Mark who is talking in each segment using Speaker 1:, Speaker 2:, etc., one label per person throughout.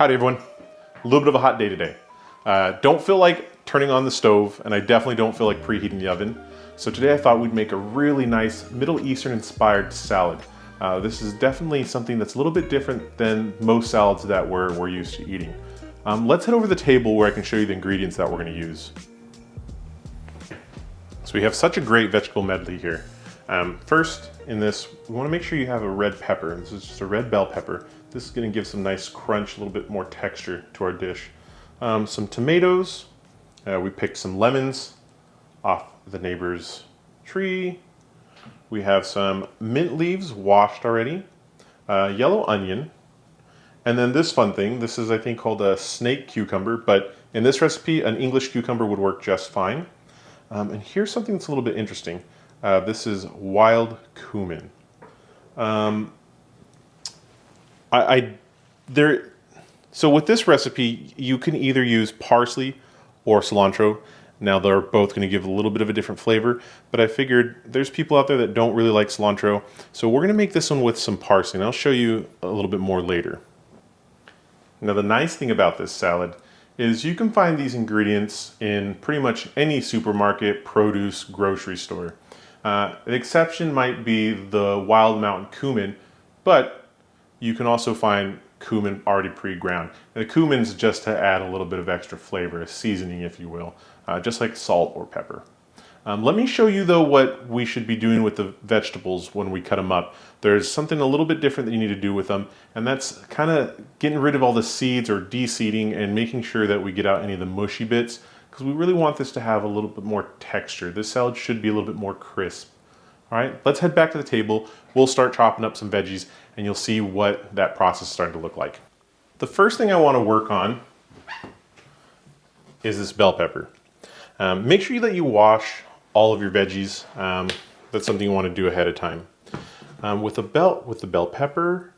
Speaker 1: Howdy everyone. A little bit of a hot day today. Don't feel like turning on the stove, and I definitely don't feel like preheating the oven. So today I thought we'd make a really nice Middle Eastern inspired salad. This is definitely something that's a little bit different than most salads that we're used to eating. Let's head over to the table where I can show you the ingredients that we're gonna use. So we have such a great vegetable medley here. First, in this, we wanna make sure you have a red pepper. This is just a red bell pepper. This is gonna give some nice crunch, a little bit more texture to our dish. Some tomatoes. We picked some lemons off the neighbor's tree. We have some mint leaves washed already. Yellow onion. And then this fun thing, this is I think called a snake cucumber, but in this recipe, an English cucumber would work just fine. And here's something that's a little bit interesting. This is wild cumin. So with this recipe, you can either use parsley or cilantro. Now they're both going to give a little bit of a different flavor, but I figured there's people out there that don't really like cilantro. So we're going to make this one with some parsley, and I'll show you a little bit more later. Now the nice thing about this salad is you can find these ingredients in pretty much any supermarket, produce, grocery store. The exception might be the wild mountain cumin, but you can also find cumin already pre-ground. And the cumin's just to add a little bit of extra flavor, a seasoning if you will, just like salt or pepper. Let me show you though what we should be doing with the vegetables when we cut them up. There's something a little bit different that you need to do with them, and that's kind of getting rid of all the seeds or deseeding and making sure that we get out any of the mushy bits, because we really want this to have a little bit more texture. This salad should be a little bit more crisp. All right, let's head back to the table. We'll start chopping up some veggies and you'll see what that process is starting to look like. The first thing I want to work on is this bell pepper. Make sure that you wash all of your veggies. That's something you want to do ahead of time. With the bell pepper,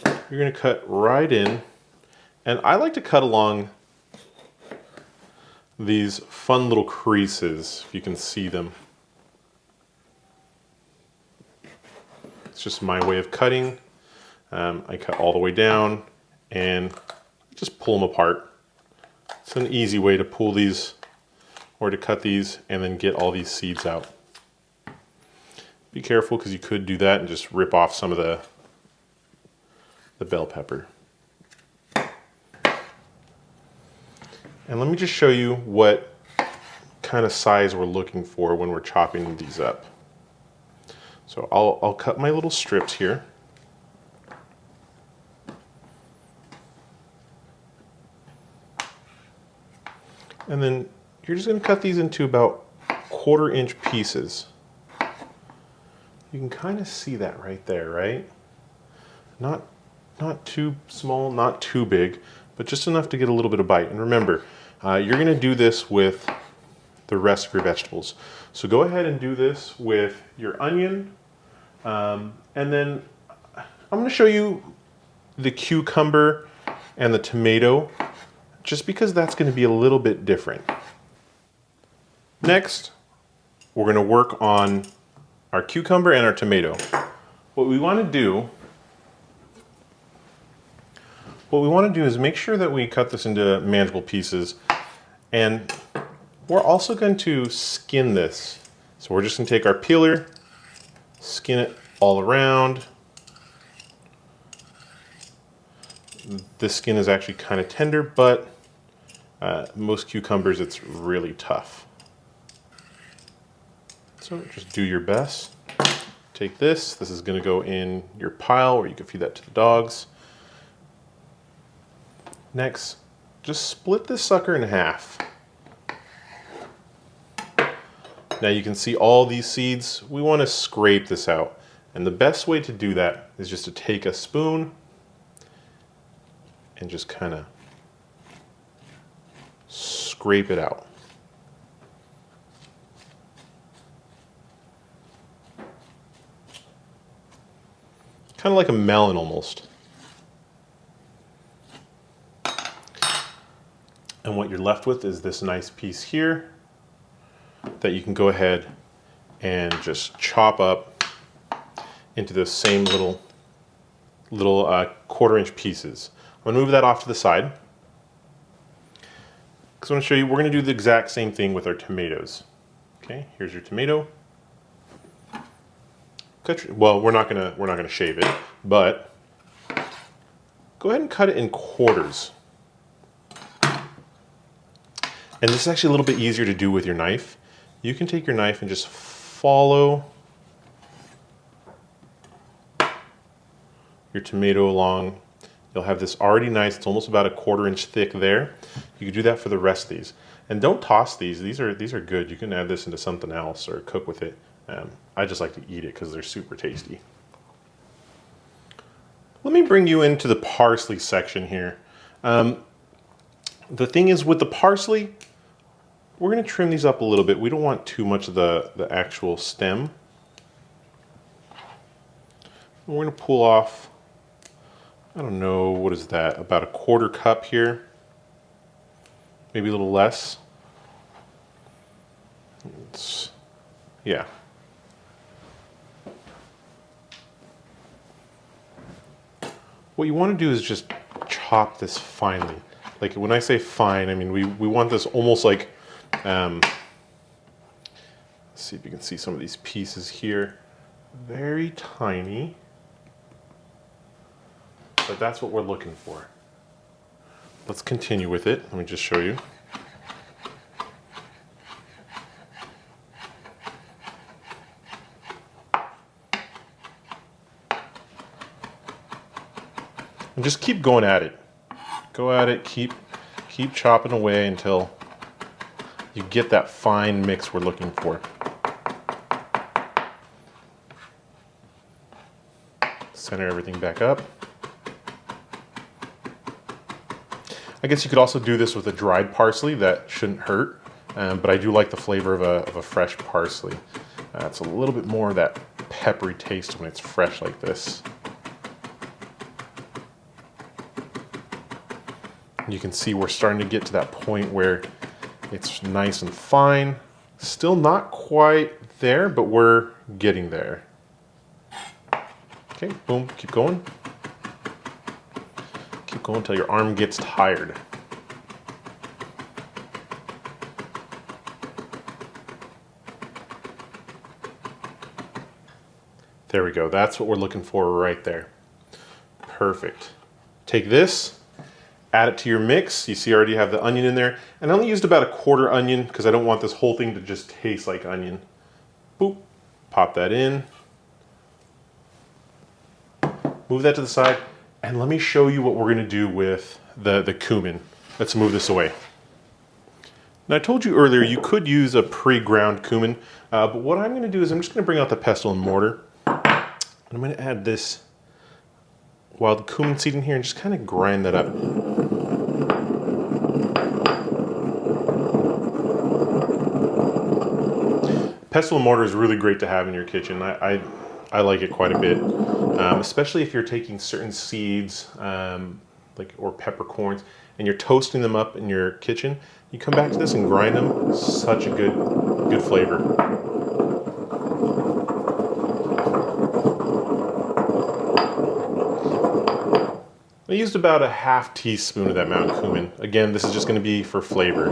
Speaker 1: you're going to cut right in. And I like to cut along these fun little creases, if you can see them. It's just my way of cutting. I cut all the way down and just pull them apart. It's an easy way to pull these or to cut these and then get all these seeds out. Be careful because you could do that and just rip off some of the bell pepper. And let me just show you what kind of size we're looking for when we're chopping these up. So I'll cut my little strips here. And then you're just going to cut these into about 1/4 inch pieces. You can kind of see that right there, right? Not too small, not too big, but just enough to get a little bit of bite. And remember, you're going to do this with the rest of your vegetables. So go ahead and do this with your onion, and then I'm going to show you the cucumber and the tomato, just because that's going to be a little bit different. Next, we're going to work on our cucumber and our tomato. What we want to do is make sure that we cut this into manageable pieces, and we're also going to skin this. So we're just going to take our peeler, skin it all around. This skin is actually kind of tender, but most cucumbers it's really tough. So just do your best. Take this. This is going to go in your pile, or you can feed that to the dogs. Next, just split this sucker in half. Now you can see all these seeds. We want to scrape this out. And the best way to do that is just to take a spoon and just kind of scrape it out. Kind of like a melon almost. And what you're left with is this nice piece here that you can go ahead and just chop up into those same little 1/4 inch pieces. gonna move that off to the side. Because I want to show you, we're gonna do the exact same thing with our tomatoes. Okay, here's your tomato. Well, we're not gonna shave it, but go ahead and cut it in quarters. And this is actually a little bit easier to do with your knife. You can take your knife and just follow your tomato along. You'll have this already nice, it's almost about a 1/4 inch thick there. You can do that for the rest of these. And don't toss these. These are good. You can add this into something else or cook with it. I just like to eat it because they're super tasty. Let me bring you into the parsley section here. The thing is with the parsley, we're going to trim these up a little bit. We don't want too much of the actual stem. We're going to pull off, I don't know, what is that? About a 1/4 cup here. Maybe a little less. Yeah. What you want to do is just chop this finely. Like when I say fine, I mean we want this almost like, let's see if you can see some of these pieces here. Very tiny, but that's what we're looking for. Let's continue with it. Let me just show you. And just keep going at it. Go at it, keep chopping away until you get that fine mix we're looking for. Center everything back up. I guess you could also do this with a dried parsley. That shouldn't hurt, but I do like the flavor of a fresh parsley. It's a little bit more of that peppery taste when it's fresh like this. You can see we're starting to get to that point where it's nice and fine. Still not quite there, but we're getting there. Okay, boom, keep going. Keep going until your arm gets tired. There we go, that's what we're looking for right there. Perfect. Take this, add it to your mix. You see I already have the onion in there. And I only used about a 1/4 onion because I don't want this whole thing to just taste like onion. Boop, pop that in. Move that to the side. And let me show you what we're gonna do with the cumin. Let's move this away. Now I told you earlier you could use a pre-ground cumin, but what I'm gonna do is I'm just gonna bring out the pestle and mortar. And I'm gonna add this wild cumin seed in here and just kind of grind that up. Pestle and mortar is really great to have in your kitchen. I like it quite a bit, especially if you're taking certain seeds or peppercorns and you're toasting them up in your kitchen. You come back to this and grind them. Such a good flavor. I used about a 1/2 teaspoon of that mountain cumin. Again, this is just going to be for flavor.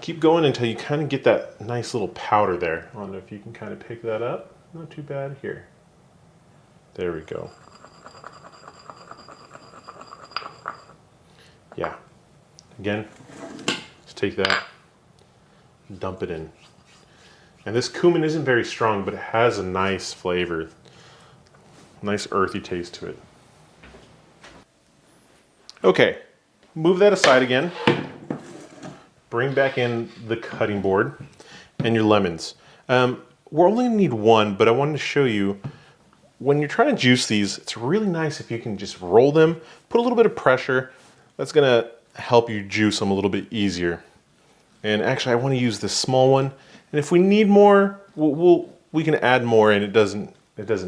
Speaker 1: Keep going until you kind of get that nice little powder there. I don't know if you can kind of pick that up. Not too bad here. There we go. Yeah. Again, just take that, dump it in. And this cumin isn't very strong, but it has a nice flavor. Nice earthy taste to it. Okay, move that aside again. Bring back in the cutting board and your lemons. We're only gonna need one, but I wanted to show you, when you're trying to juice these, it's really nice if you can just roll them, put a little bit of pressure. That's gonna help you juice them a little bit easier. And actually I wanna use this small one. And if we need more, we can add more, and it doesn't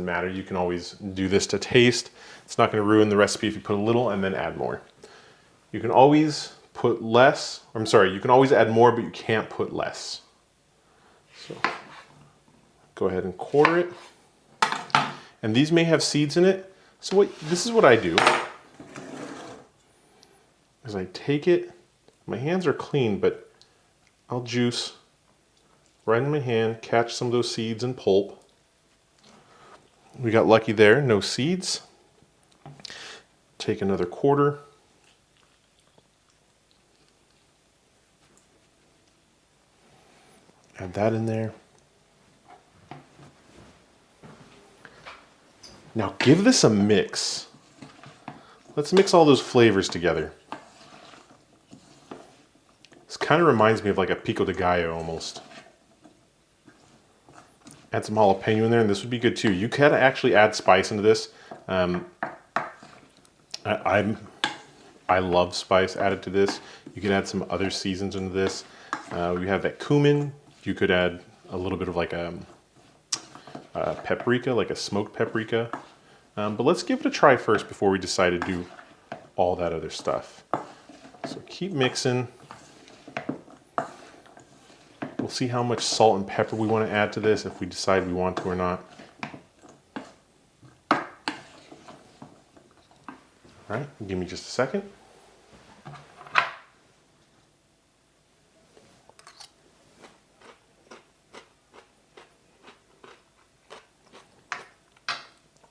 Speaker 1: matter. You can always do this to taste. It's not gonna ruin the recipe if you put a little and then add more. You can always put less, you can always add more, but you can't put less. So go ahead and quarter it. And these may have seeds in it. So this is what I do. Is I take it, my hands are clean, but I'll juice right in my hand, catch some of those seeds and pulp. We got lucky there, no seeds. Take another quarter. Add that in there. Now give this a mix. Let's mix all those flavors together. This kind of reminds me of like a pico de gallo almost. Add some jalapeno in there, and this would be good too. You could actually add spice into this. I love spice added to this. You could add some other seasons into this. We have that cumin. You could add a little bit of like a paprika, like a smoked paprika. But let's give it a try first before we decide to do all that other stuff. So keep mixing. We'll see how much salt and pepper we want to add to this if we decide we want to or not. All right, give me just a second.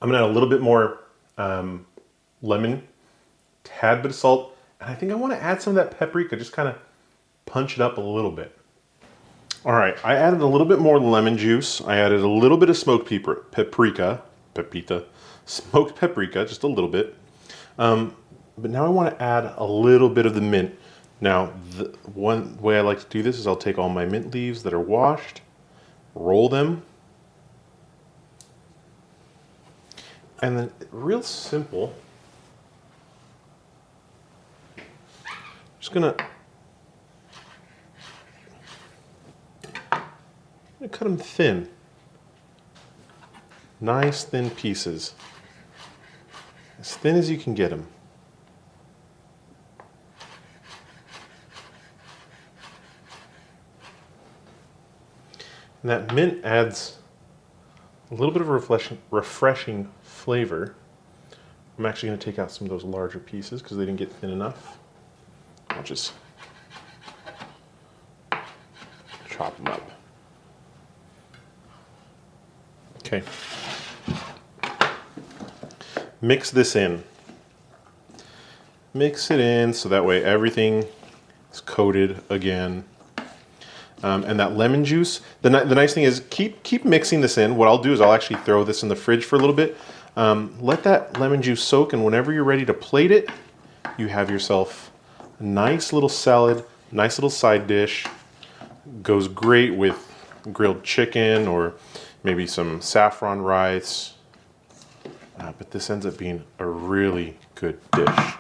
Speaker 1: I'm gonna add a little bit more lemon, tad bit of salt, and I think I want to add some of that paprika, just kind of punch it up a little bit. All right, I added a little bit more lemon juice. I added a little bit of smoked paprika, smoked paprika, just a little bit. But now I want to add a little bit of the mint. Now, the one way I like to do this is I'll take all my mint leaves that are washed, roll them, and then real simple, just gonna cut them thin. Nice thin pieces. As thin as you can get them. And that mint adds a little bit of a refreshing flavor. I'm actually going to take out some of those larger pieces because they didn't get thin enough. I'll just chop them up. Okay. Mix this in. Mix it in so that way everything is coated again. And that lemon juice, the nice thing is keep mixing this in. What I'll do is I'll actually throw this in the fridge for a little bit. Let that lemon juice soak, and whenever you're ready to plate it, you have yourself a nice little salad, nice little side dish. Goes great with grilled chicken or maybe some saffron rice. But this ends up being a really good dish.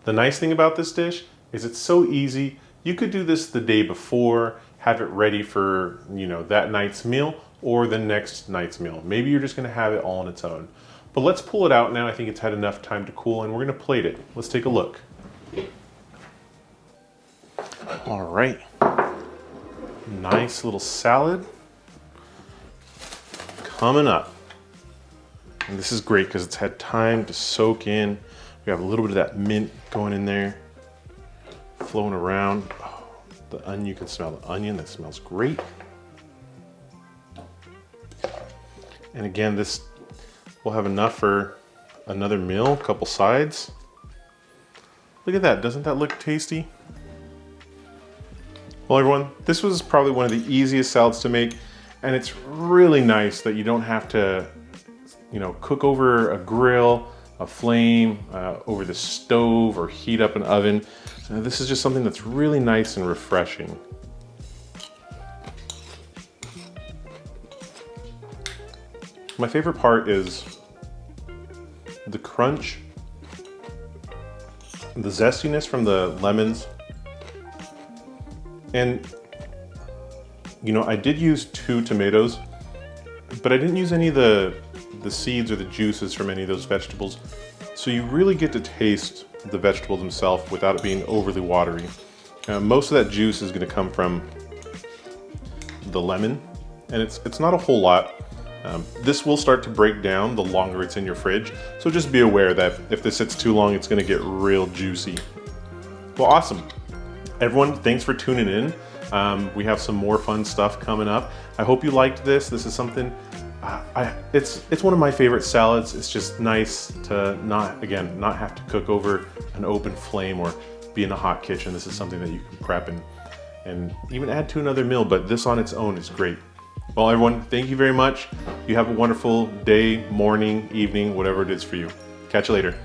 Speaker 1: The nice thing about this dish is it's so easy. You could do this the day before, have it ready for, that night's meal or the next night's meal. Maybe you're just gonna have it all on its own. But let's pull it out now. I think it's had enough time to cool, and we're gonna plate it. Let's take a look. All right. Nice little salad coming up. And this is great because it's had time to soak in. We have a little bit of that mint going in there, flowing around. Oh, the onion, you can smell the onion. That smells great. And again, this will have enough for another meal, a couple sides. Look at that, doesn't that look tasty? Well everyone, this was probably one of the easiest salads to make, and it's really nice that you don't have to, cook over a grill, a flame, over the stove, or heat up an oven. This is just something that's really nice and refreshing. My favorite part is the crunch, the zestiness from the lemons. And, I did use 2 tomatoes, but I didn't use any of the seeds or the juices from any of those vegetables. So you really get to taste the vegetable themselves without it being overly watery. Most of that juice is going to come from the lemon, and it's not a whole lot, This will start to break down the longer it's in your fridge, so just be aware that if this sits too long, it's gonna get real juicy. Well, awesome. Everyone, thanks for tuning in. We have some more fun stuff coming up. I hope you liked this. This is something, it's one of my favorite salads. It's just nice to not have to cook over an open flame or be in a hot kitchen. This is something that you can prep and even add to another meal, but this on its own is great. Well, everyone, thank you very much. You have a wonderful day, morning, evening, whatever it is for you. Catch you later.